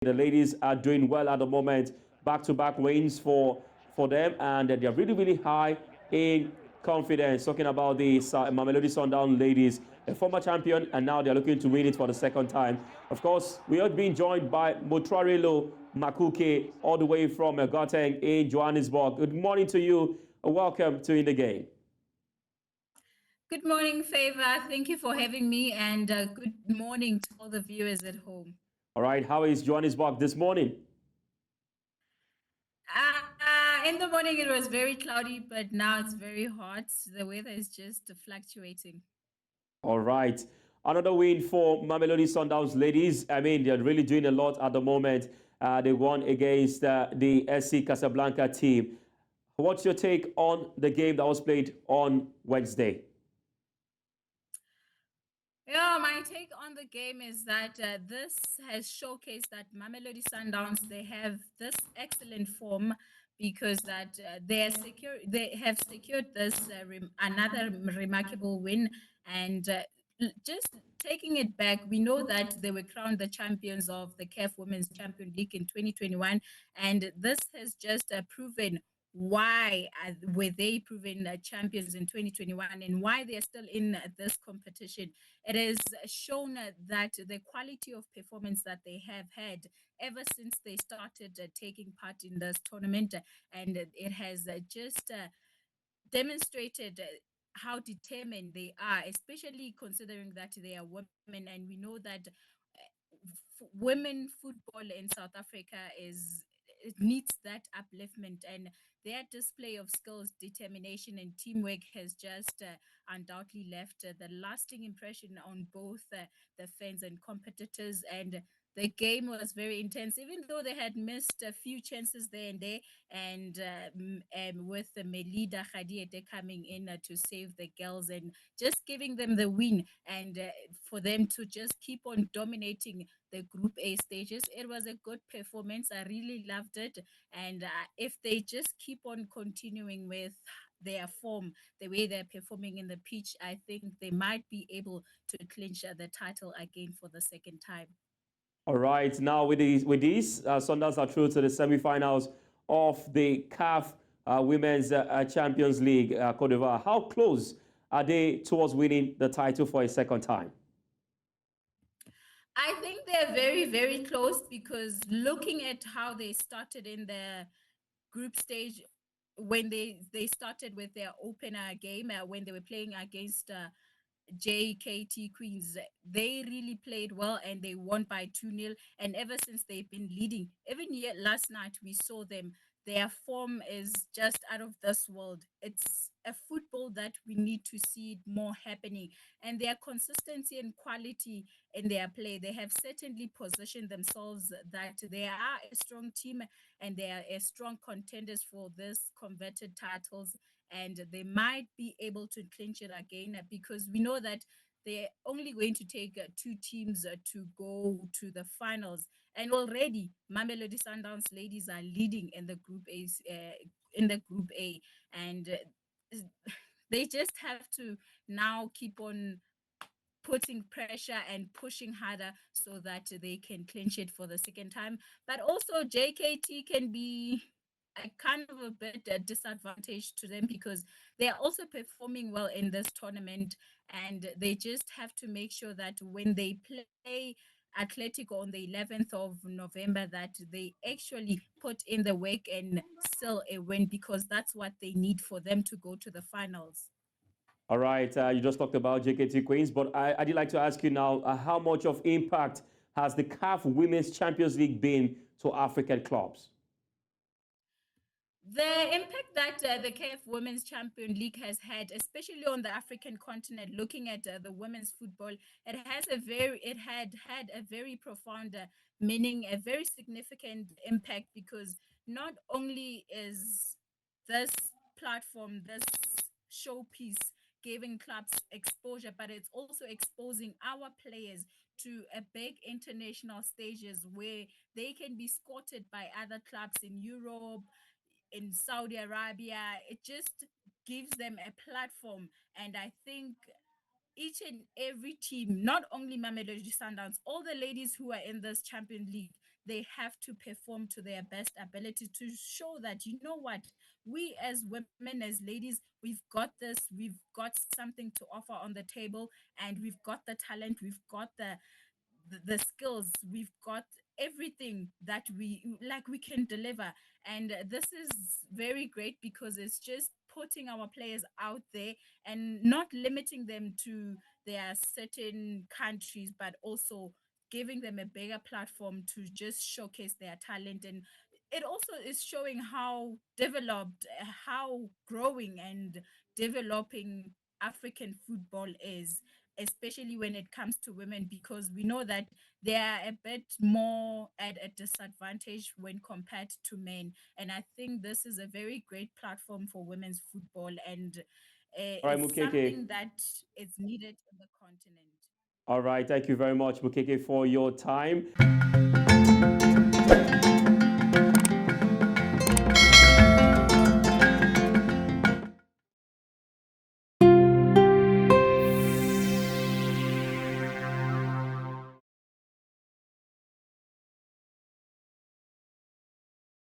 The ladies are doing well at the moment. Back-to-back wins for them, and they're really, really high in confidence. Talking about the Mamelodi Sundowns ladies, a former champion, and now they're looking to win it for the second time. Of course, we are being joined by Matsoarelo Makuke, all the way from Gauteng in Johannesburg. Good morning to you. Welcome to In the Game. Good morning, Favour. Thank you for having me, and good morning to all the viewers at home. All right, how is Johannesburg this morning? In the morning, it was very cloudy, but now it's very hot. The weather is just fluctuating. All right. Another win for Mamelodi Sundowns ladies. I mean, they're really doing a lot at the moment. They won against the SC Casablanca team. What's your take on the game that was played on Wednesday? Yeah, my take on the game is that this has showcased that Mamelodi Sundowns, they have this excellent form because that they have secured this another remarkable win, and just taking it back, we know that they were crowned the champions of the CAF Women's Champion League in 2021, and this has just proven why were they proven champions in 2021 and why they are still in this competition. It has shown that the quality of performance that they have had ever since they started taking part in this tournament, and it has just demonstrated how determined they are, especially considering that they are women, and we know that women football in South Africa is it needs that upliftment, and their display of skills, determination, and teamwork has just undoubtedly left the lasting impression on both the fans and competitors. And the game was very intense, even though they had missed a few chances there and there. And with Melinda Kgadiete coming in to save the girls and just giving them the win, and for them to just keep on dominating the Group A stages. It was a good performance. I really loved it. And if they just keep on continuing with their form, the way they're performing in the pitch, I think they might be able to clinch the title again for the second time. All right, now with these, Sundowns are through to the semi-finals of the CAF Women's Champions League, Cote d'Ivoire. How close are they towards winning the title for a second time? I think they're very, very close because looking at how they started in the group stage when they started with their opener game when they were playing against JKT Queens. They really played well and they won by 2-0. And ever since they've been leading, even yet last night we saw them. Their form is just out of this world. It's a football that we need to see it more happening. And their consistency and quality in their play, they have certainly positioned themselves that they are a strong team and they are a strong contenders for this converted titles, and they might be able to clinch it again because we know that they're only going to take two teams to go to the finals. And already, Mamelodi Sundowns ladies are leading in the Group A, and they just have to now keep on putting pressure and pushing harder so that they can clinch it for the second time. But also, JKT can be a kind of a bit disadvantage to them because they are also performing well in this tournament, and they just have to make sure that when they play Atletico on the 11th of November that they actually put in the work and still a win because that's what they need for them to go to the finals. All right, you just talked about JKT Queens, but I'd like to ask you now, how much of impact has the CAF Women's Champions League been to African clubs? The impact that the CAF Women's Champion League has had, especially on the African continent, looking at the women's football, it had a very profound meaning, a very significant impact because not only is this platform, this showpiece giving clubs exposure, but it's also exposing our players to a big international stages where they can be scouted by other clubs in Europe, in Saudi Arabia. It just gives them a platform. And I think each and every team, not only Mamelodi Sundowns, all the ladies who are in this Champion League, they have to perform to their best ability to show that, you know what, we as women, as ladies, we've got this, we've got something to offer on the table, and we've got the talent, we've got the skills, we've got everything that we can deliver. And this is very great because it's just putting our players out there and not limiting them to their certain countries, but also giving them a bigger platform to just showcase their talent. And it also is showing how developed, how growing and developing African football is, especially when it comes to women, because we know that they are a bit more at a disadvantage when compared to men. And I think this is a very great platform for women's football, and All right, it's Mukeke. something that is needed in the continent. All right, thank you very much, Mukeke, for your time.